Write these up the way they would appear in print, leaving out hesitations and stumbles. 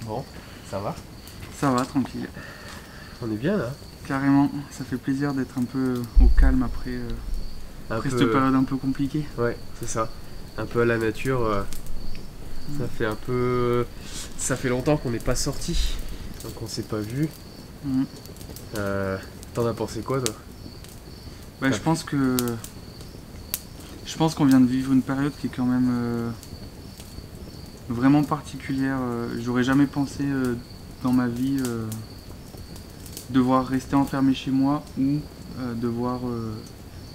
Bon, ça va? Ça va, tranquille. On est bien là? Carrément, ça fait plaisir d'être un peu au calme après cette période un peu compliquée. Ouais, c'est ça. Un peu à la nature. Ça fait un peu... Ça fait longtemps qu'on n'est pas sorti. Donc on s'est pas vu. Mm. T'en as pensé quoi toi? Bah, je pense qu'on vient de vivre une période qui est quand même vraiment particulière. J'aurais jamais pensé dans ma vie devoir rester enfermé chez moi ou devoir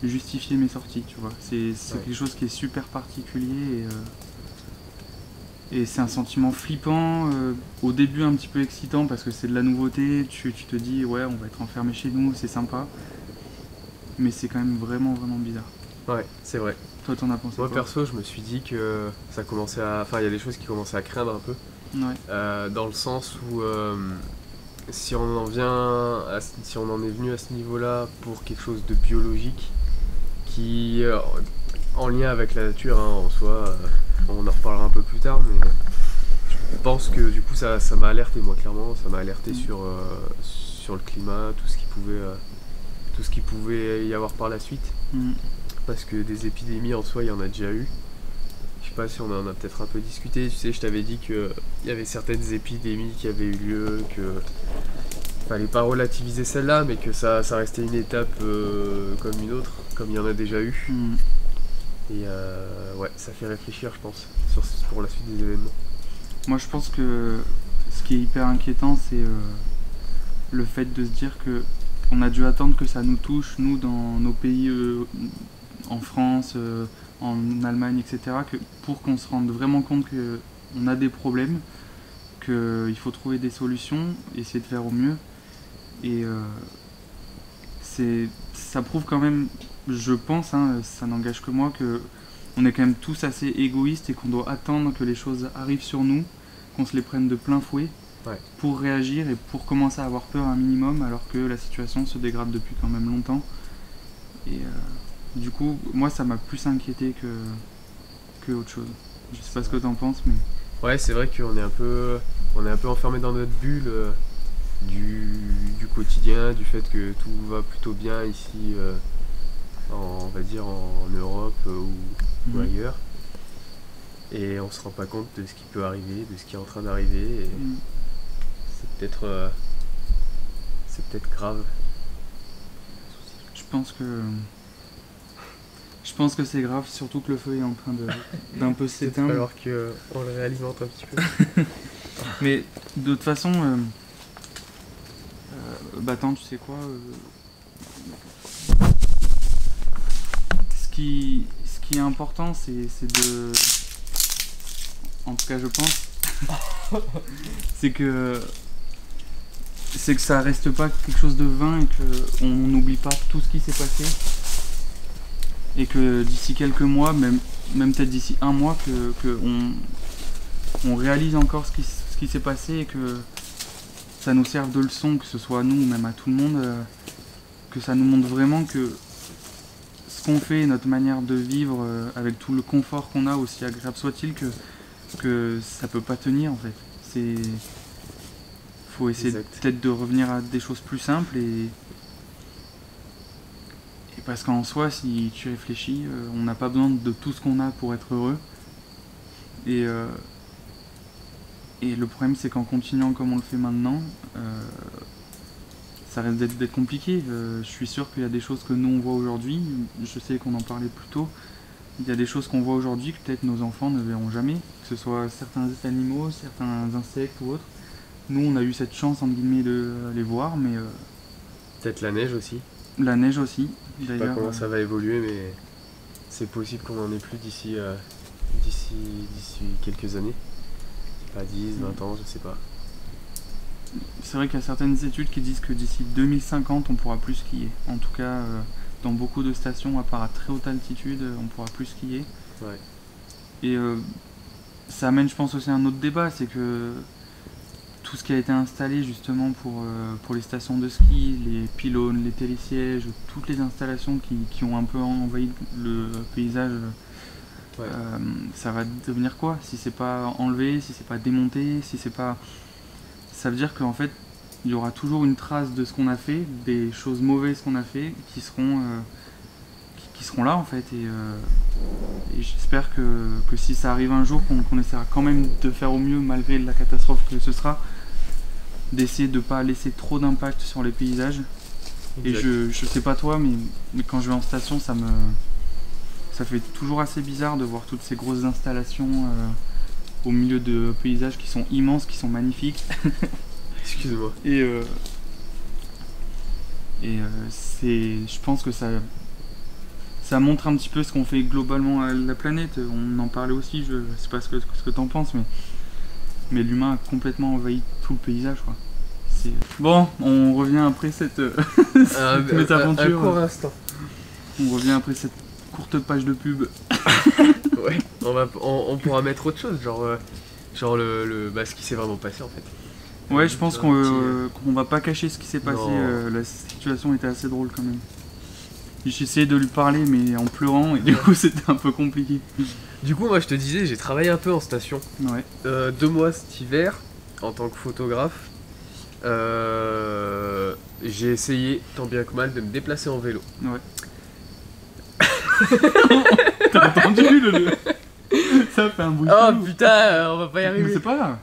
justifier mes sorties, tu vois. C'est quelque chose qui est super particulier et c'est un sentiment flippant, au début un petit peu excitant parce que c'est de la nouveauté, tu te dis ouais on va être enfermé chez nous, c'est sympa, mais c'est quand même vraiment bizarre. Ouais, c'est vrai. Toi t'en as pensé Moi quoi? perso, je me suis dit que ça commençait à... Enfin, il y a des choses qui commençaient à craindre un peu. Ouais. Dans le sens où si on en vient si on en est venu à ce niveau-là pour quelque chose de biologique qui en lien avec la nature en soi, on en reparlera un peu plus tard, mais je pense que du coup ça m'a alerté, moi clairement ça m'a alerté sur le climat, tout ce qui pouvait y avoir par la suite, parce que des épidémies en soi il y en a déjà eu. Je sais pas si on en a peut-être un peu discuté, tu sais, je t'avais dit qu'il y avait certaines épidémies qui avaient eu lieu, que fallait pas relativiser celle-là, mais que ça restait une étape comme une autre, comme il y en a déjà eu. Et ouais, ça fait réfléchir, je pense, pour la suite des événements. Moi je pense que ce qui est hyper inquiétant, c'est le fait de se dire que on a dû attendre que ça nous touche, nous, dans nos pays, en France, en Allemagne, etc., pour qu'on se rende vraiment compte qu'on a des problèmes, qu'il faut trouver des solutions, essayer de faire au mieux. Et ça prouve quand même, je pense, hein, ça n'engage que moi, qu'on est quand même tous assez égoïstes et qu'on doit attendre que les choses arrivent sur nous, qu'on se les prenne de plein fouet, pour réagir et pour commencer à avoir peur un minimum, alors que la situation se dégrade depuis quand même longtemps. Et du coup, moi ça m'a plus inquiété que autre chose. Je sais pas ce que t'en penses, mais... Ouais, c'est vrai qu'on est un peu enfermé dans notre bulle du quotidien, du fait que tout va plutôt bien ici, on va dire en Europe ou ailleurs. Et on se rend pas compte de ce qui peut arriver, de ce qui est en train d'arriver. Et c'est peut-être grave. Je pense que c'est grave, surtout que le feu est en train d'un peu s'éteindre. Alors qu'on le réalimente un petit peu. Mais de toute façon, bah attends, tu sais quoi, ce qui est important, c'est de... En tout cas, je pense, c'est que ça reste pas quelque chose de vain et qu'on n'oublie pas tout ce qui s'est passé. Et que d'ici quelques mois, même peut-être d'ici un mois, on réalise encore ce qui s'est passé et que ça nous serve de leçon, que ce soit à nous ou même à tout le monde, que ça nous montre vraiment que ce qu'on fait, notre manière de vivre, avec tout le confort qu'on a, aussi agréable soit-il, que ça peut pas tenir en fait. Faut essayer peut-être de revenir à des choses plus simples et parce qu'en soi, si tu réfléchis, on n'a pas besoin de tout ce qu'on a pour être heureux. Et le problème, c'est qu'en continuant comme on le fait maintenant, ça risque d'être compliqué. Je suis sûr qu'il y a des choses que nous on voit aujourd'hui. Je sais qu'on en parlait plus tôt. Il y a des choses qu'on voit aujourd'hui que peut-être nos enfants ne verront jamais. Que ce soit certains animaux, certains insectes ou autres. Nous, on a eu cette chance, entre guillemets, de les voir, mais... peut-être la neige aussi. La neige aussi. Je sais pas comment ça va évoluer, mais c'est possible qu'on en ait plus d'ici quelques années. Pas 10, 20 ans, je sais pas. C'est vrai qu'il y a certaines études qui disent que d'ici 2050, on pourra plus skier. En tout cas, dans beaucoup de stations, à part à très haute altitude, on pourra plus skier. Ouais. Et ça amène, je pense, aussi un autre débat, c'est que tout ce qui a été installé justement pour les stations de ski, les pylônes, les télésièges, toutes les installations qui ont un peu envahi le paysage, ça va devenir quoi si c'est pas enlevé, si c'est pas démonté, si c'est pas ça veut dire qu'en fait, il y aura toujours une trace de ce qu'on a fait, des choses mauvaises qu'on a fait, qui seront là en fait. Et j'espère que si ça arrive un jour, qu'on essaiera quand même de faire au mieux malgré la catastrophe que ce sera, d'essayer de ne pas laisser trop d'impact sur les paysages. Et je sais pas toi, mais quand je vais en station, ça fait toujours assez bizarre de voir toutes ces grosses installations au milieu de paysages qui sont immenses, qui sont magnifiques. Excuse-moi. Je pense que ça montre un petit peu ce qu'on fait globalement à la planète. On en parlait aussi, je sais pas ce que t'en penses, mais l'humain a complètement envahi tout le paysage, quoi. Bon, on revient après cette mésaventure. Un court instant. On revient après cette courte page de pub. Ouais, on pourra mettre autre chose, genre ce qui s'est vraiment passé en fait. Ouais, je pense qu'on va pas cacher ce qui s'est passé. La situation était assez drôle quand même. J'ai essayé de lui parler, mais en pleurant, et du coup c'était un peu compliqué. Du coup, moi je te disais, j'ai travaillé un peu en station. Ouais. 2 mois cet hiver, en tant que photographe. J'ai essayé, tant bien que mal, de me déplacer en vélo. Ouais. T'as entendu ça fait un bruit. Oh putain, on va pas y Mais arriver. c'est pas grave.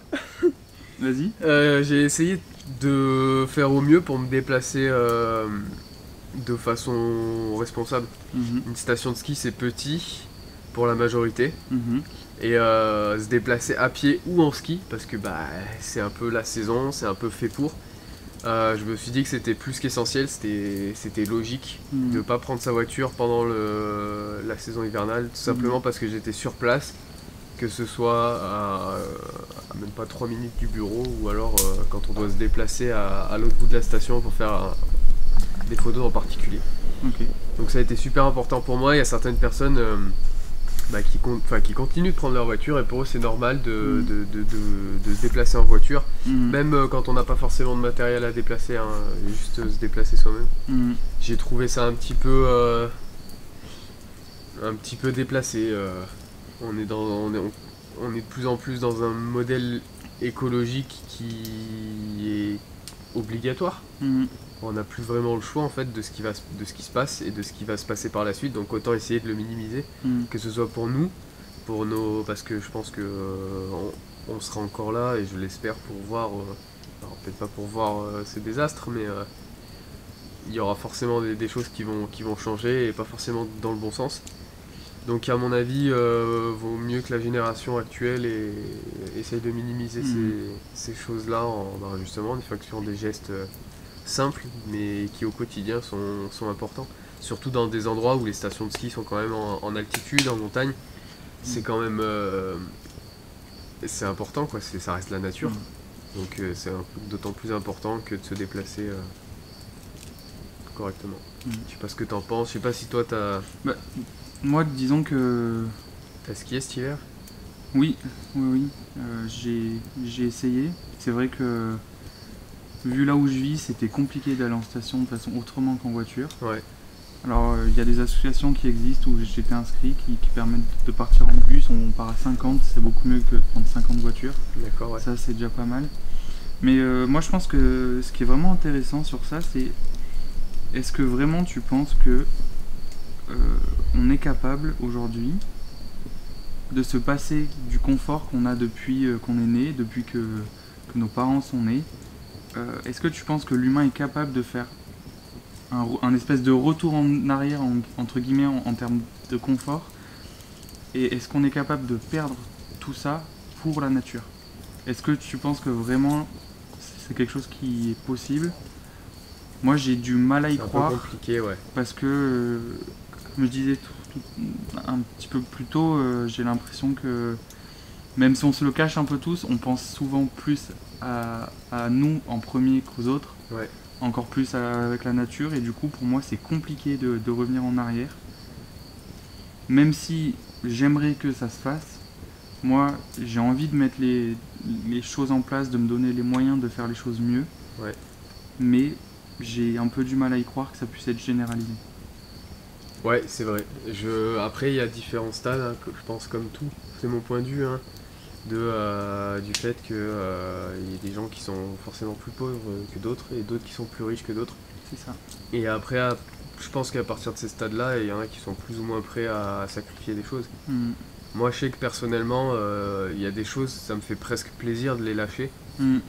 Vas-y. J'ai essayé de faire au mieux pour me déplacer de façon responsable. Une station de ski c'est petit pour la majorité. Et se déplacer à pied ou en ski parce que c'est un peu la saison, c'est un peu fait pour. Je me suis dit que c'était plus qu'essentiel, c'était logique de ne pas prendre sa voiture pendant la saison hivernale, tout simplement parce que j'étais sur place, que ce soit à même pas 3 minutes du bureau ou alors quand on doit se déplacer à l'autre bout de la station pour faire des photos en particulier. Okay. Donc ça a été super important pour moi. Il y a certaines personnes qui continuent de prendre leur voiture et pour eux c'est normal de se déplacer en voiture, même quand on n'a pas forcément de matériel à déplacer, hein, juste se déplacer soi-même. J'ai trouvé ça un petit peu déplacé. On est de plus en plus dans un modèle écologique qui est obligatoire. On n'a plus vraiment le choix en fait de ce qui se passe et de ce qui va se passer par la suite, donc autant essayer de le minimiser, que ce soit pour nous, parce que je pense que on sera encore là et je l'espère pour voir, alors peut-être pas pour voir ces désastres, mais il y aura forcément des choses qui vont changer et pas forcément dans le bon sens. Donc à mon avis, vaut mieux que la génération actuelle essaye de minimiser ces choses-là justement en fonction des gestes simples mais qui au quotidien sont importants, surtout dans des endroits où les stations de ski sont quand même en altitude, en montagne. C'est quand même c'est important quoi, ça reste la nature, donc c'est d'autant plus important que de se déplacer correctement. Je sais pas ce que t'en penses, je sais pas si toi t'as... Moi disons que... T'as skié cet hiver ? Oui. J'ai essayé, c'est vrai que vu là où je vis, c'était compliqué d'aller en station de façon autrement qu'en voiture. Ouais. Alors il y a des associations qui existent où j'étais inscrit qui permettent de partir en bus, on part à 50, c'est beaucoup mieux que de prendre 50 voitures. D'accord, ouais. Ça c'est déjà pas mal. Mais moi je pense que ce qui est vraiment intéressant sur ça, c'est est-ce que vraiment tu penses que on est capable aujourd'hui de se passer du confort qu'on a depuis qu'on est né, depuis que nos parents sont nés. Est-ce que tu penses que l'humain est capable de faire un espèce de retour en arrière, entre guillemets, en termes de confort? Et est-ce qu'on est capable de perdre tout ça pour la nature? Est-ce que tu penses que vraiment c'est quelque chose qui est possible? Moi j'ai du mal à y croire. C'est un peu compliqué, ouais. Parce que, comme je disais un petit peu plus tôt, j'ai l'impression que même si on se le cache un peu tous, on pense souvent plus à nous en premier qu'aux autres, ouais. Encore plus avec la nature, et du coup pour moi c'est compliqué de revenir en arrière. Même si j'aimerais que ça se fasse, moi j'ai envie de mettre les choses en place, de me donner les moyens de faire les choses mieux, ouais. Mais j'ai un peu du mal à y croire que ça puisse être généralisé. Ouais, c'est vrai. Après, il y a différents stades, hein, je pense comme tout. C'est mon point de vue. Hein. du fait qu'il y a des gens qui sont forcément plus pauvres que d'autres et d'autres qui sont plus riches que d'autres. C'est ça. Et après, je pense qu'à partir de ces stades-là, il y en a qui sont plus ou moins prêts à sacrifier des choses. Mm. Moi, je sais que personnellement, il y a des choses, ça me fait presque plaisir de les lâcher. Mm.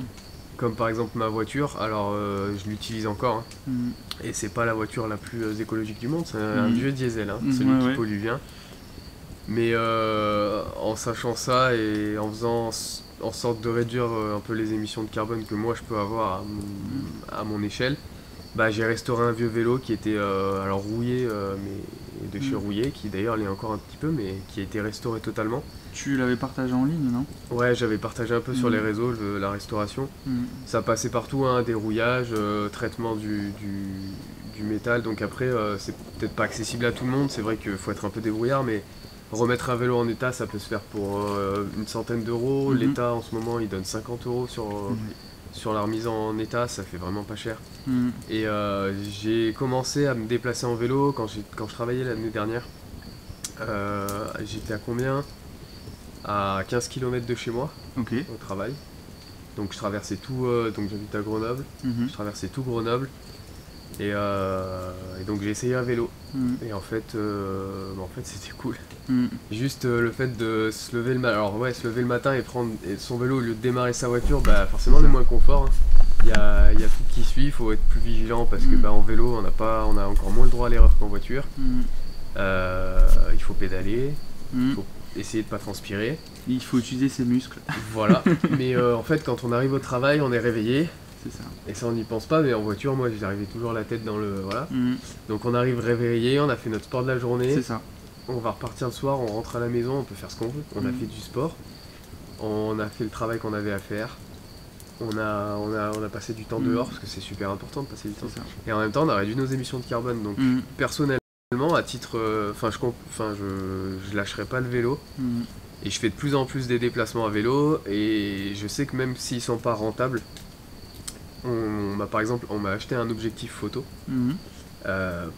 Comme par exemple ma voiture, alors je l'utilise encore, hein. Mm. Et c'est pas la voiture la plus écologique du monde, c'est un vieux diesel, hein, celui Ouais, qui ouais. pollue bien. Mais en sachant ça et en faisant en sorte de réduire un peu les émissions de carbone que moi je peux avoir à mon échelle, bah, j'ai restauré un vieux vélo qui était alors rouillé, mais de chez Rouillé, qui d'ailleurs l'est encore un petit peu, mais qui a été restauré totalement. Tu l'avais partagé en ligne, non? Ouais, j'avais partagé un peu sur les réseaux la restauration. Ça passait partout, hein, dérouillage, traitement du métal. Donc après, c'est peut-être pas accessible à tout le monde. C'est vrai qu'il faut être un peu débrouillard, mais remettre un vélo en état, ça peut se faire pour une centaine d'euros. L'État, en ce moment, il donne 50 euros sur la remise en état. Ça fait vraiment pas cher. Et j'ai commencé à me déplacer en vélo quand je travaillais l'année dernière. J'étais à combien? À 15 km de chez moi, Ok. au travail. Donc je traversais tout, donc j'habite à Grenoble, je traversais tout Grenoble. Et donc j'ai essayé un vélo. Et en fait c'était cool. Juste le fait de se lever se lever le matin et prendre son vélo au lieu de démarrer sa voiture, bah forcément on est moins confort, hein. Il y a tout qui suit, il faut être plus vigilant parce que bah, en vélo on a encore moins le droit à l'erreur qu'en voiture. Il faut pédaler, il faut essayer de pas transpirer. Il faut utiliser ses muscles. Voilà, mais en fait quand on arrive au travail on est réveillé. C'est ça. Et ça on n'y pense pas, mais en voiture moi j'arrivais toujours la tête dans le... Voilà. Donc on arrive réveillé, on a fait notre sport de la journée. C'est ça. On va repartir le soir, on rentre à la maison, on peut faire ce qu'on veut. On a fait du sport, on a fait le travail qu'on avait à faire. On a passé du temps dehors parce que c'est super important de passer du temps. Et en même temps on a réduit nos émissions de carbone. Donc personnellement à titre... je lâcherai pas le vélo. Et je fais de plus en plus des déplacements à vélo. Et je sais que même s'ils sont pas rentables, par exemple, on m'a acheté un objectif photo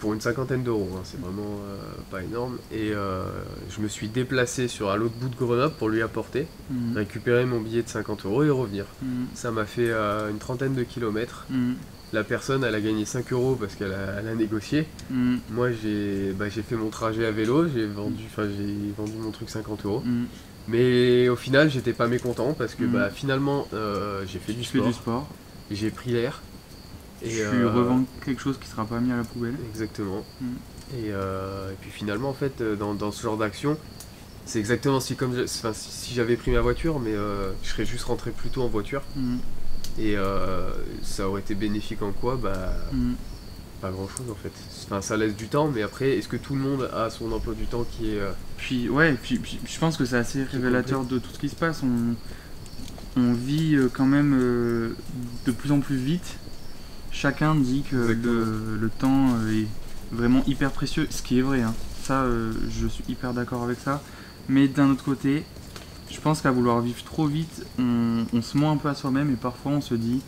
pour une 50aine d'euros, hein, c'est vraiment pas énorme. Et je me suis déplacé à l'autre bout de Grenoble pour lui apporter, récupérer mon billet de 50 euros et revenir. Ça m'a fait une 30aine de kilomètres. La personne, elle a gagné 5 euros parce qu'elle a négocié. Moi, j'ai fait mon trajet à vélo, j'ai vendu mon truc 50 euros. Mais au final, j'étais pas mécontent parce que finalement, j'ai fait du sport. J'ai pris l'air. Et tu revends quelque chose qui sera pas mis à la poubelle. Exactement. Et puis finalement, en fait, dans ce genre d'action, c'est exactement si j'avais pris ma voiture, mais je serais juste rentré plus tôt en voiture. Et ça aurait été bénéfique en quoi? Pas grand chose en fait. Enfin, ça laisse du temps, mais après, est-ce que tout le monde a son emploi du temps qui est... Puis je pense que c'est assez révélateur de tout ce qui se passe. On vit quand même de plus en plus vite. Chacun dit que le temps est vraiment hyper précieux, ce qui est vrai, hein. Ça, je suis hyper d'accord avec ça. Mais d'un autre côté, je pense qu'à vouloir vivre trop vite, on se ment un peu à soi-même et parfois on se dit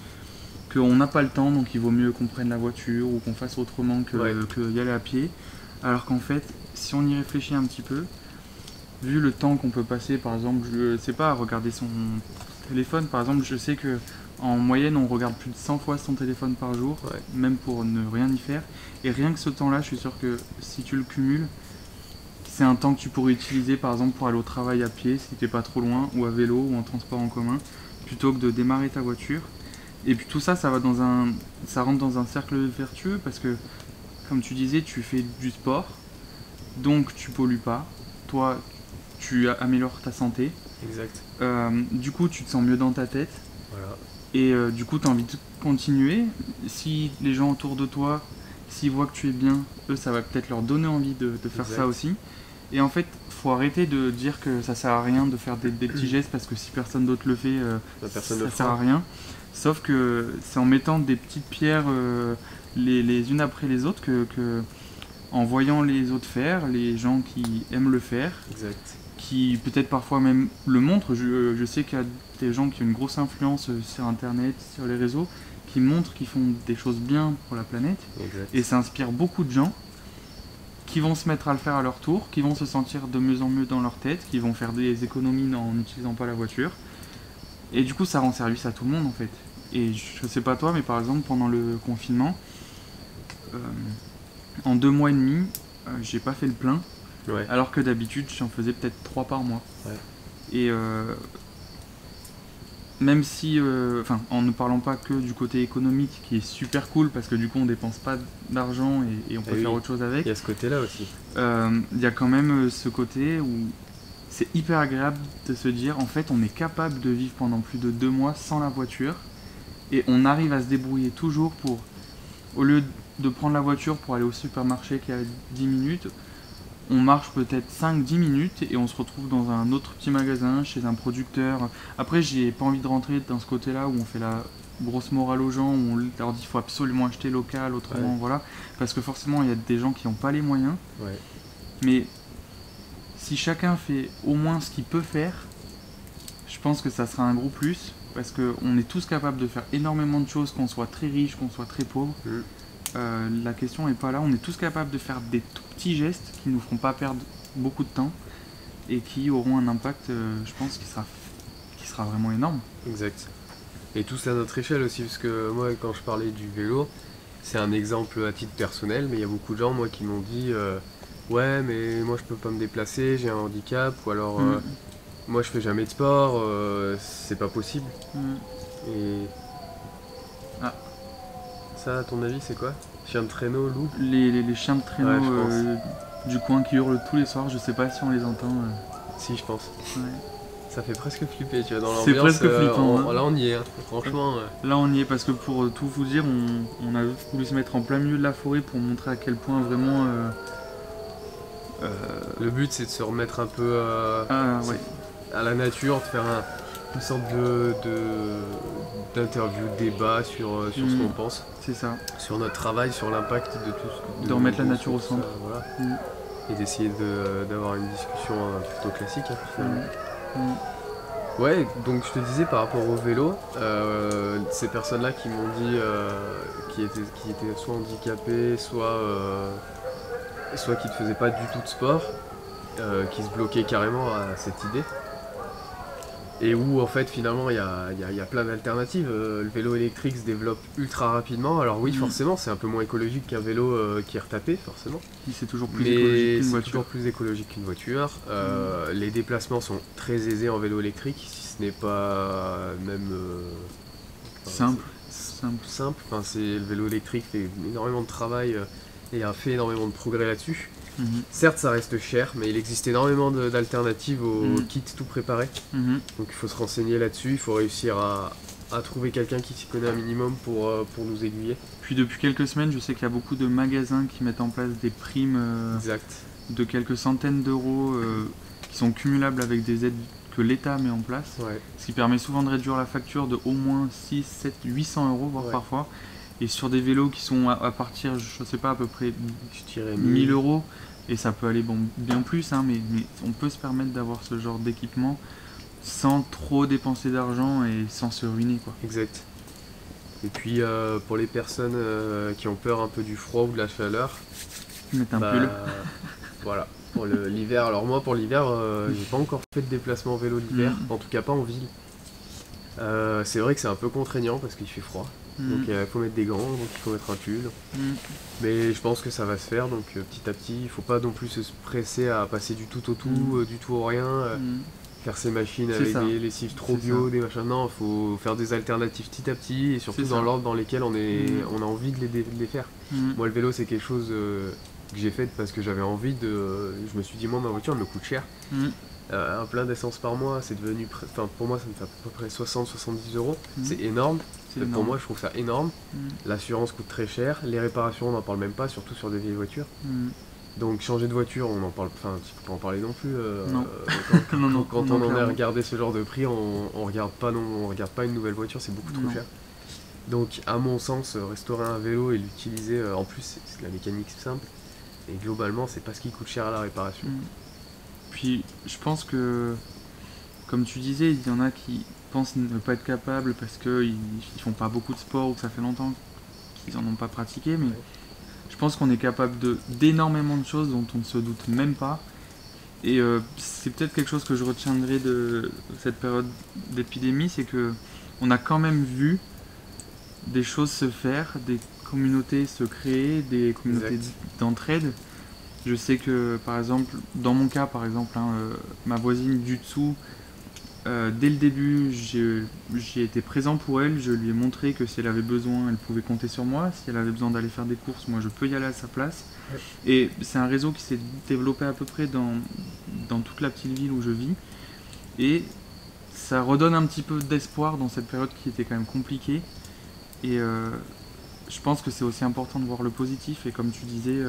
qu'on n'a pas le temps, donc il vaut mieux qu'on prenne la voiture ou qu'on fasse autrement que y aller à pied. Alors qu'en fait, si on y réfléchit un petit peu, vu le temps qu'on peut passer, par exemple, je sais pas, à regarder son téléphone, par exemple, je sais que en moyenne, on regarde plus de 100 fois son téléphone par jour, même pour ne rien y faire. Et rien que ce temps-là, je suis sûr que si tu le cumules, c'est un temps que tu pourrais utiliser, par exemple, pour aller au travail à pied, si t'es pas trop loin, ou à vélo, ou en transport en commun, plutôt que de démarrer ta voiture. Et puis tout ça, ça rentre dans un cercle vertueux, parce que, comme tu disais, tu fais du sport, donc tu pollues pas. Toi, tu améliores ta santé. Exact. Du coup, tu te sens mieux dans ta tête. Voilà. Et du coup, tu as envie de continuer. Si les gens autour de toi, s'ils voient que tu es bien, eux, ça va peut-être leur donner envie de faire ça aussi. Et en fait, faut arrêter de dire que ça sert à rien de faire des petits gestes parce que si personne d'autre le fait, ça sert à rien. Sauf que c'est en mettant des petites pierres les unes après les autres que en voyant les autres faire, les gens qui aiment le faire, qui peut-être parfois même le montrent. Je sais qu'il y a des gens qui ont une grosse influence sur internet, sur les réseaux, qui montrent qu'ils font des choses bien pour la planète. Et ça inspire beaucoup de gens qui vont se mettre à le faire à leur tour, qui vont se sentir de mieux en mieux dans leur tête, qui vont faire des économies en n'utilisant pas la voiture. Et du coup, ça rend service à tout le monde en fait. Et je sais pas toi, mais par exemple, pendant le confinement, en 2 mois et demi, j'ai pas fait le plein, Ouais. alors que d'habitude, j'en faisais peut-être 3 par mois. Ouais. Et même si, en ne parlant pas que du côté économique, qui est super cool, parce que du coup, on dépense pas d'argent et on peut faire autre chose avec, Il y a ce côté-là aussi. il y a quand même ce côté où c'est hyper agréable de se dire, en fait, on est capable de vivre pendant plus de 2 mois sans la voiture, et on arrive à se débrouiller toujours pour, au lieu de prendre la voiture pour aller au supermarché qui est à 10 minutes, on marche peut-être 5-10 minutes et on se retrouve dans un autre petit magasin, chez un producteur. Après, j'ai pas envie de rentrer dans ce côté-là où on fait la grosse morale aux gens, où on leur dit qu'il faut absolument acheter local, autrement, voilà. Parce que forcément, il y a des gens qui n'ont pas les moyens. Ouais. Mais si chacun fait au moins ce qu'il peut faire, je pense que ça sera un gros plus. Parce qu'on est tous capables de faire énormément de choses, qu'on soit très riche, qu'on soit très pauvre. La question n'est pas là, on est tous capables de faire des tout petits gestes qui ne nous feront pas perdre beaucoup de temps et qui auront un impact, je pense, qui sera vraiment énorme. Exact. Et tous à notre échelle aussi, parce que moi, quand je parlais du vélo, c'est un exemple à titre personnel, mais il y a beaucoup de gens, moi, qui m'ont dit ouais, mais moi, je peux pas me déplacer, j'ai un handicap, ou alors moi, je fais jamais de sport, c'est pas possible. Et ça, à ton avis, c'est quoi? Chien de traîneau, loup? Les chiens de traîneau Ouais, du coin qui hurlent tous les soirs, je sais pas si on les entend. Si, je pense. Ouais. Ça fait presque flipper, tu vois, dans l'ambiance. C'est presque flippant. Là, on y est, hein. Franchement. Là, on y est parce que pour tout vous dire, on a voulu se mettre en plein milieu de la forêt pour montrer à quel point vraiment. Le but, c'est de se remettre un peu à la nature, de faire une sorte d'interview, débat sur ce qu'on pense. C'est ça. Sur notre travail, sur l'impact de tout ce de remettre la nature au centre. Voilà. Et d'essayer d'avoir une discussion plutôt classique, hein, finalement. Ouais, donc je te disais par rapport au vélo, ces personnes-là qui m'ont dit qui étaient soit handicapées, soit qui ne faisaient pas du tout de sport, qui se bloquaient carrément à cette idée. Et où en fait finalement il y a plein d'alternatives. Le vélo électrique se développe ultra rapidement. Alors oui, forcément c'est un peu moins écologique qu'un vélo qui est retapé, forcément. C'est toujours plus écologique qu'une voiture. Toujours plus écologique qu'une voiture. Les déplacements sont très aisés en vélo électrique, si ce n'est pas même simple. Enfin, le vélo électrique fait énormément de travail et a fait énormément de progrès là-dessus. Certes, ça reste cher, mais il existe énormément d'alternatives aux kits tout préparés. Donc il faut se renseigner là-dessus, il faut réussir à trouver quelqu'un qui s'y connaît un minimum pour nous aiguiller. Puis depuis quelques semaines, je sais qu'il y a beaucoup de magasins qui mettent en place des primes de quelques centaines d'euros qui sont cumulables avec des aides que l'État met en place. Ce qui permet souvent de réduire la facture de au moins 6, 7, 800 euros, voire parfois. Et sur des vélos qui sont à partir, je sais pas, à peu près 1000 euros, et ça peut aller bien plus, hein, mais on peut se permettre d'avoir ce genre d'équipement sans trop dépenser d'argent et sans se ruiner, quoi. Exact. Et puis pour les personnes qui ont peur un peu du froid ou de la chaleur, mettre un pull. Voilà, pour l'hiver. Alors moi pour l'hiver, j'ai pas encore fait de déplacement en vélo l'hiver, en tout cas pas en ville. C'est vrai que c'est un peu contraignant parce qu'il fait froid. Donc il faut mettre des gants, donc il faut mettre un pull. Mais je pense que ça va se faire, donc petit à petit, il faut pas non plus se presser à passer du tout au tout, du tout au rien, faire ces machines avec des lessives trop bio, des machins. Non, il faut faire des alternatives petit à petit et surtout dans l'ordre dans lesquels on a envie de les faire. Moi le vélo c'est quelque chose que j'ai fait parce que j'avais envie je me suis dit moi ma voiture elle me coûte cher. Un plein d'essence par mois, c'est devenu, pour moi ça me fait à peu près 60-70 euros, c'est énorme. Pour moi je trouve ça énorme. L'assurance coûte très cher, les réparations on n'en parle même pas, surtout sur des vieilles voitures. Donc changer de voiture, on en parle, tu peux pas en parler non plus. Quand on en est à regarder ce genre de prix, on regarde pas une nouvelle voiture, c'est beaucoup trop cher. Donc à mon sens, restaurer un vélo et l'utiliser, en plus c'est de la mécanique simple, et globalement c'est pas ce qui coûte cher à la réparation. Puis je pense que, comme tu disais, il y en a qui pensent ne pas être capables parce qu'ils font pas beaucoup de sport ou que ça fait longtemps qu'ils en ont pas pratiqué, mais je Je pense qu'on est capable d'énormément de choses dont on ne se doute même pas. Et c'est peut-être quelque chose que je retiendrai de cette période d'épidémie, c'est que on a quand même vu des choses se faire, des communautés se créer, des communautés d'entraide. Je sais que par exemple, dans mon cas par exemple, ma voisine du dessous, dès le début j'ai été présent pour elle, je lui ai montré que si elle avait besoin, elle pouvait compter sur moi, si elle avait besoin d'aller faire des courses, moi je peux y aller à sa place. Ouais. Et c'est un réseau qui s'est développé à peu près dans toute la petite ville où je vis, et ça redonne un petit peu d'espoir dans cette période qui était quand même compliquée. Et je pense que c'est aussi important de voir le positif, et comme tu disais,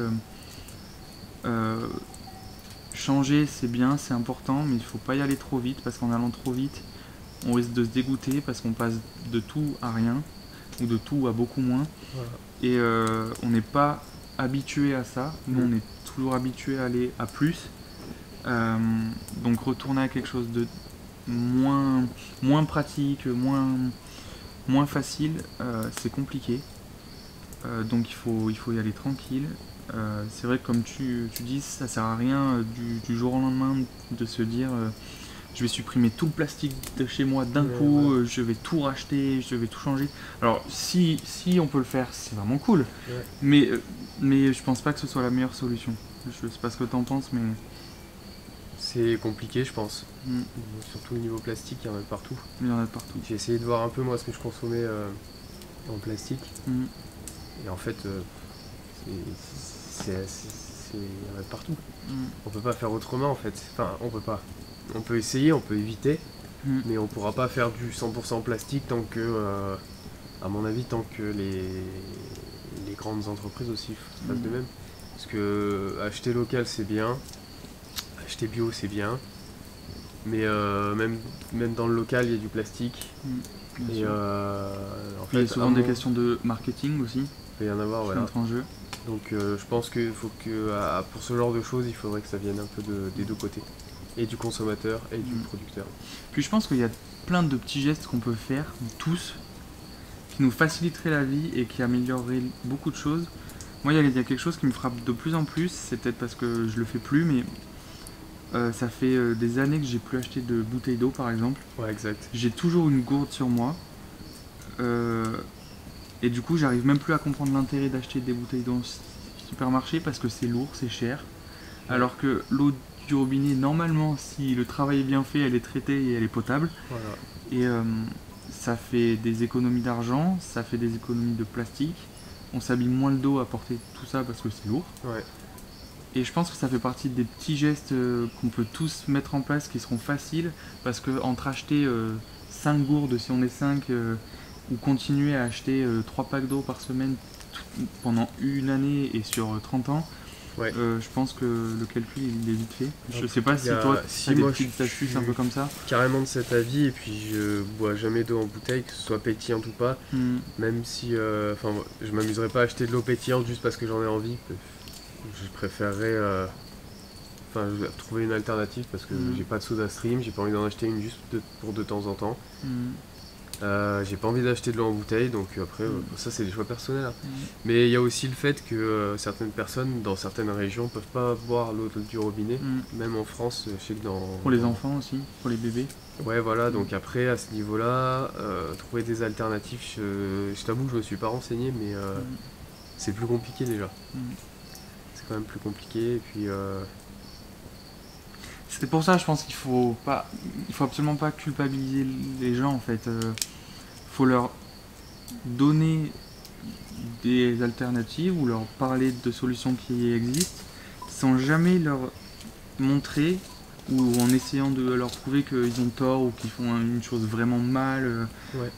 changer c'est bien, c'est important, mais il ne faut pas y aller trop vite, parce qu'en allant trop vite, on risque de se dégoûter, parce qu'on passe de tout à rien, ou de tout à beaucoup moins. Voilà. Et on n'est pas habitué à ça, nous on est toujours habitué à aller à plus. Donc retourner à quelque chose de moins pratique, moins facile, c'est compliqué. Donc il faut y aller tranquille. C'est vrai que comme tu dis, ça sert à rien du jour au lendemain de se dire je vais supprimer tout le plastique de chez moi d'un coup, je vais tout racheter, je vais tout changer. Alors si on peut le faire, c'est vraiment cool, mais je pense pas que ce soit la meilleure solution. Je sais pas ce que tu en penses, mais... C'est compliqué, je pense. Surtout au niveau plastique, il y en a de partout. Il y en a de partout. J'ai essayé de voir un peu moi ce que je consommais en plastique. Et en fait, il y en a de partout. On peut pas faire autrement en fait. Enfin, on peut pas. On peut essayer, on peut éviter, mais on pourra pas faire du 100% plastique tant que, à mon avis, tant que les grandes entreprises aussi fassent de même. Parce que acheter local c'est bien, acheter bio c'est bien, mais même dans le local il y a du plastique. Et en fait, il y a souvent des questions de marketing aussi. Il peut y en avoir, voilà. Entre en jeu. Donc je pense qu'il faut que pour ce genre de choses, il faudrait que ça vienne un peu des deux côtés. Et du consommateur et du producteur. Puis je pense qu'il y a plein de petits gestes qu'on peut faire, tous, qui nous faciliteraient la vie et qui amélioreraient beaucoup de choses. Moi, il y a quelque chose qui me frappe de plus en plus, c'est peut-être parce que je le fais plus, mais ça fait des années que j'ai plus acheté de bouteilles d'eau, par exemple. Ouais, exact. J'ai toujours une gourde sur moi. Et du coup, j'arrive même plus à comprendre l'intérêt d'acheter des bouteilles d'eau au supermarché parce que c'est lourd, c'est cher. Alors que l'eau du robinet, normalement, si le travail est bien fait, elle est traitée et elle est potable. Voilà. Et ça fait des économies d'argent, ça fait des économies de plastique. On s'abîme moins le dos à porter tout ça parce que c'est lourd. Ouais. Et je pense que ça fait partie des petits gestes qu'on peut tous mettre en place qui seront faciles parce que entre acheter 5 gourdes si on est 5 ou continuer à acheter 3 packs d'eau par semaine pendant une année et sur 30 ans, je pense que le calcul il est vite fait. Je sais pas si toi tu as des petites astuces un peu comme ça. Carrément de cet avis, et puis je bois jamais d'eau en bouteille, que ce soit pétillante ou pas, même si je m'amuserais pas à acheter de l'eau pétillante juste parce que j'en ai envie. Je préférerais trouver une alternative parce que j'ai pas de soda stream, j'ai pas envie d'en acheter une juste pour de temps en temps. J'ai pas envie d'acheter de l'eau en bouteille, donc après ça c'est des choix personnels. Mais il y a aussi le fait que certaines personnes dans certaines régions peuvent pas boire l'eau du robinet, même en France, je sais que pour les enfants aussi, pour les bébés. Ouais voilà, donc après à ce niveau-là, trouver des alternatives, je t'avoue que je me suis pas renseigné, mais c'est plus compliqué déjà. C'est quand même plus compliqué, et puis... C'est pour ça, je pense qu'il faut absolument pas culpabiliser les gens en fait. Faut leur donner des alternatives ou leur parler de solutions qui existent sans jamais leur montrer ou en essayant de leur prouver qu'ils ont tort ou qu'ils font une chose vraiment mal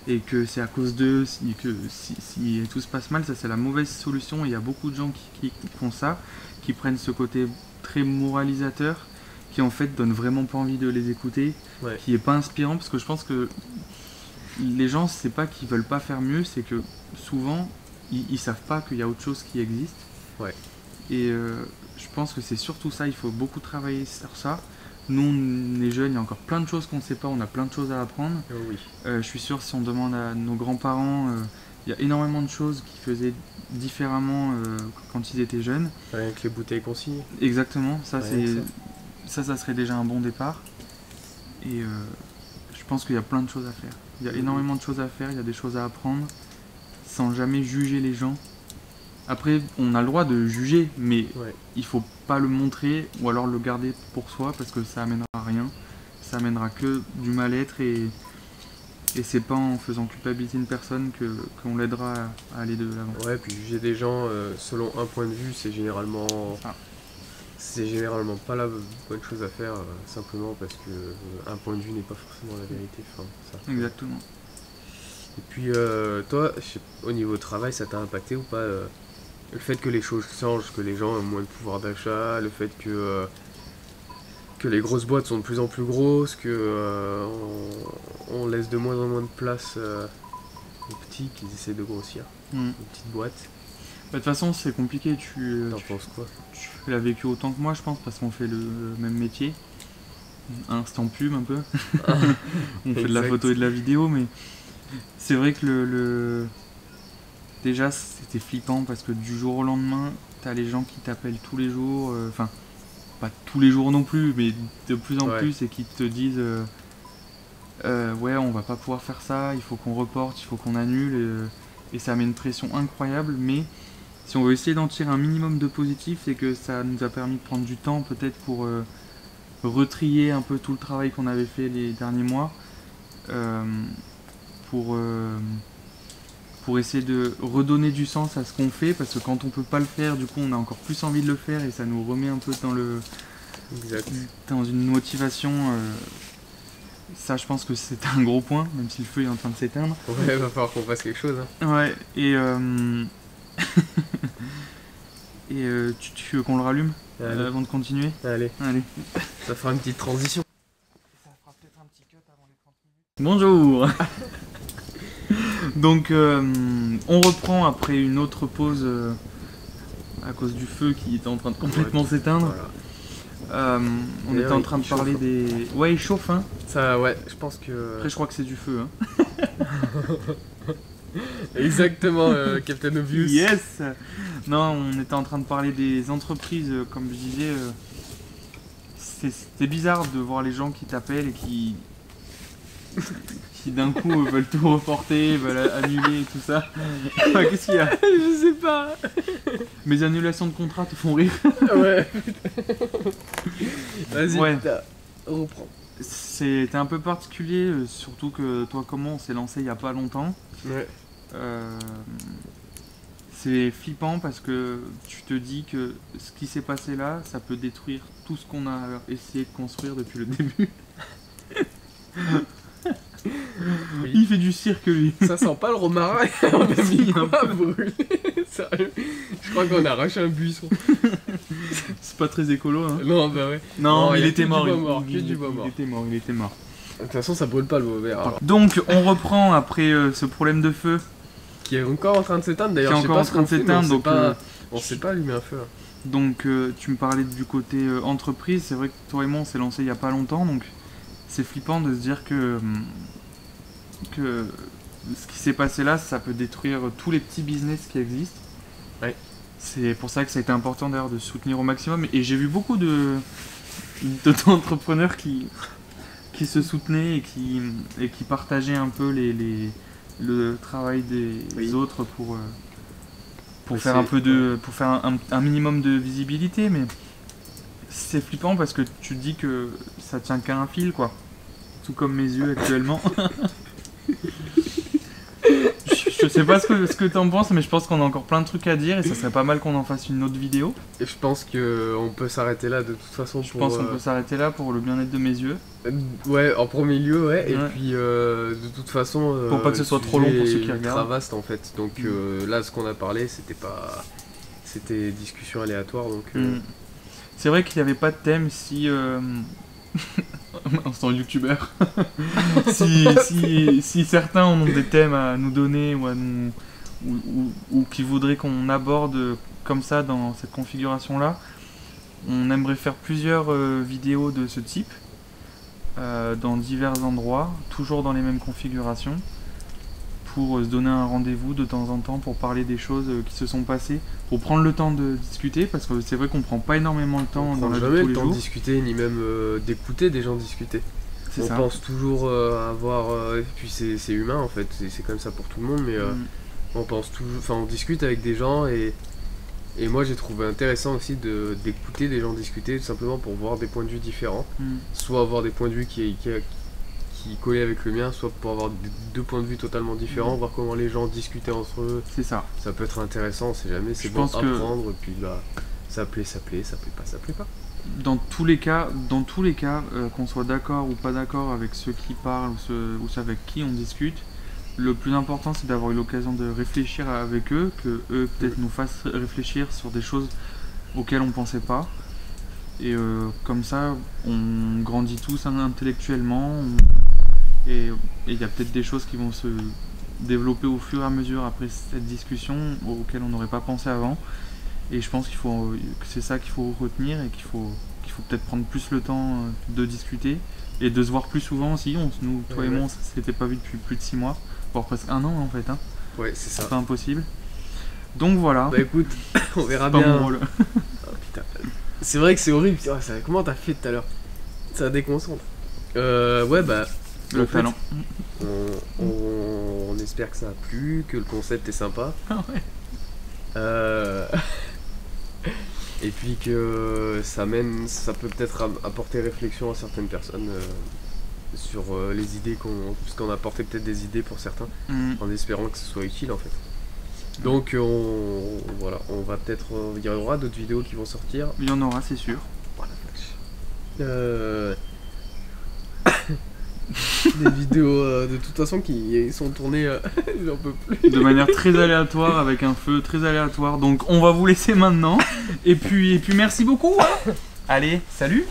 et que c'est à cause d'eux, que si tout se passe mal, ça c'est la mauvaise solution. Il y a beaucoup de gens qui font ça, qui prennent ce côté très moralisateur qui en fait donne vraiment pas envie de les écouter, qui est pas inspirant parce que je pense que les gens c'est pas qu'ils veulent pas faire mieux, c'est que souvent ils savent pas qu'il y a autre chose qui existe. Et je pense que c'est surtout ça, il faut beaucoup travailler sur ça. Nous on est jeunes, il y a encore plein de choses qu'on ne sait pas, on a plein de choses à apprendre. Je suis sûr si on demande à nos grands-parents, il Il y a énormément de choses qu'ils faisaient différemment quand ils étaient jeunes. Rien que les bouteilles consignées. Exactement, ça Rien que ça serait déjà un bon départ. Et je pense qu'il y a plein de choses à faire. Il y a énormément de choses à faire, il y a des choses à apprendre, sans jamais juger les gens. Après, on a le droit de juger, mais il faut pas le montrer ou alors le garder pour soi parce que ça amènera à rien. Ça amènera que du mal-être et c'est pas en faisant culpabiliser une personne qu'on l'aidera à aller de l'avant. Ouais, puis juger des gens selon un point de vue, c'est généralement pas la bonne chose à faire, simplement parce que un point de vue n'est pas forcément la vérité. Enfin, ça. Exactement. Et puis toi, au niveau travail, ça t'a impacté ou pas le fait que les choses changent, que les gens ont moins de pouvoir d'achat, le fait que les grosses boîtes sont de plus en plus grosses, que on laisse de moins en moins de place aux petits qui essaient de grossir, aux petites boîtes. De toute façon, c'est compliqué. T'en penses quoi? Tu l'as vécu autant que moi, je pense, parce qu'on fait le même métier. Instant pub un peu. On fait de la photo et de la vidéo, mais c'est vrai que déjà c'était flippant parce que du jour au lendemain, t'as les gens qui t'appellent tous les jours, enfin pas tous les jours non plus, mais de plus en plus, et qui te disent ouais, on va pas pouvoir faire ça, il faut qu'on reporte, il faut qu'on annule, et ça met une pression incroyable. Mais si on veut essayer d'en tirer un minimum de positif, c'est que ça nous a permis de prendre du temps peut-être pour retrier un peu tout le travail qu'on avait fait les derniers mois, pour essayer de redonner du sens à ce qu'on fait, parce que quand on peut pas le faire, du coup on a encore plus envie de le faire et ça nous remet un peu dans une motivation. Ça, je pense que c'est un gros point, même si le feu est en train de s'éteindre. Ouais, il va falloir qu'on fasse quelque chose. Hein. Ouais, et tu veux qu'on le rallume avant de continuer? Allez. Ça fera une petite transition. Ça fera peut-être un petit cut avant les 30 minutes. Bonjour. Donc on reprend après une autre pause à cause du feu qui était en train de complètement s'éteindre. Voilà. On était en train de parler des... Ouais, il chauffe, hein. Ça, ouais, je pense que... Après, je crois que c'est du feu, hein. Exactement, Captain Obvious. Yes. Non, on était en train de parler des entreprises, comme je disais. C'était bizarre de voir les gens qui t'appellent et qui d'un coup veulent tout reporter, veulent annuler et tout ça. Qu'est-ce qu'il y a? Je sais pas. Mes annulations de contrat te font rire. Ouais. Vas-y, reprends. C'était un peu particulier, surtout que toi comme moi on s'est lancé il y a pas longtemps. Ouais. C'est flippant parce que tu te dis que ce qui s'est passé là, ça peut détruire tout ce qu'on a essayé de construire depuis le début. Oui. Il fait du cirque lui. Ça sent pas le romarin. On a mis quoi à brûler. Sérieux. Je crois qu'on a arraché un buisson. C'est pas très écolo, hein. Non, bah ouais. Non, il était mort. Il était mort. De toute façon, ça brûle pas le bois vert. Donc, on reprend après ce problème de feu. Qui est encore en train de s'éteindre d'ailleurs. Qui est encore en train de s'éteindre, donc on sait pas allumer un feu. Là. Donc, tu me parlais du côté entreprise. C'est vrai que toi et moi, on s'est lancé il y a pas longtemps, donc c'est flippant de se dire que ce qui s'est passé là, ça peut détruire tous les petits business qui existent. Ouais. C'est pour ça que ça a été important d'ailleurs de soutenir au maximum. Et j'ai vu beaucoup d'entrepreneurs qui se soutenaient et qui partageaient un peu le travail des autres pour faire un minimum de visibilité. Mais c'est flippant parce que tu te dis que ça tient qu'à un fil, quoi. Tout comme mes yeux actuellement. Je sais pas ce que t'en penses, mais je pense qu'on a encore plein de trucs à dire et ça serait pas mal qu'on en fasse une autre vidéo. Et je pense qu'on peut s'arrêter là de toute façon. Je pense qu'on peut s'arrêter là pour le bien-être de mes yeux. Ouais, en premier lieu, ouais. Et puis de toute façon. Pour pas que ce soit trop long pour ceux qui regardent. Très vaste en fait. Donc là, ce qu'on a parlé, c'était discussion aléatoire. Donc. C'est vrai qu'il n'y avait pas de thème si. Instant youtubeur. si certains ont des thèmes à nous donner ou qui voudraient qu'on aborde comme ça dans cette configuration là, on aimerait faire plusieurs vidéos de ce type dans divers endroits, toujours dans les mêmes configurations, pour se donner un rendez-vous de temps en temps pour parler des choses qui se sont passées, pour prendre le temps de discuter, parce que c'est vrai qu'on prend pas énormément le temps dans la vie de tous jamais les le temps jours. de discuter, ni même d'écouter des gens discuter. C'est On ça. pense toujours avoir... et puis c'est humain en fait, c'est comme ça pour tout le monde, mais on pense toujours... Enfin, on discute avec des gens et moi j'ai trouvé intéressant aussi d'écouter des gens discuter, tout simplement pour voir des points de vue différents. Soit avoir des points de vue qui collaient avec le mien, soit pour avoir deux points de vue totalement différents, voir comment les gens discutaient entre eux. C'est ça. Ça peut être intéressant, on sait jamais, c'est Je bon pense que- apprendre, et puis là, ça plaît, ça plaît pas, ça plaît pas. Dans tous les cas, qu'on soit d'accord ou pas d'accord avec ceux qui parlent ou ceux avec qui on discute, le plus important c'est d'avoir eu l'occasion de réfléchir avec eux, que eux peut-être nous fassent réfléchir sur des choses auxquelles on pensait pas. Et comme ça, on grandit tous intellectuellement. Et il y a peut-être des choses qui vont se développer au fur et à mesure après cette discussion auxquelles on n'aurait pas pensé avant. Et je pense que c'est ça qu'il faut retenir et qu'il faut peut-être prendre plus le temps de discuter et de se voir plus souvent aussi. Toi et moi, on s'était pas vu depuis plus de 6 mois, voire presque 1 an en fait. Hein. Ouais, c'est ça. C'est pas impossible. Donc voilà. Bah écoute, on verra C'est pas bien. mon rôle. Oh, putain. C'est vrai que c'est horrible, comment t'as fait tout à l'heure? Ça déconcentre. Ouais, bah. Le en fait, talent. on espère que ça a plu, que le concept est sympa. Ah ouais. Et puis que ça peut peut-être apporter réflexion à certaines personnes sur les idées parce qu'on a apporté peut-être des idées pour certains, en espérant que ce soit utile en fait. Donc voilà, on va peut-être, il y aura d'autres vidéos qui vont sortir. Il y en aura, c'est sûr. Voilà. Des vidéos de toute façon qui sont tournées, j'en peux plus. De manière très aléatoire, avec un feu très aléatoire. Donc on va vous laisser maintenant. Et puis merci beaucoup. Hein. Allez, salut.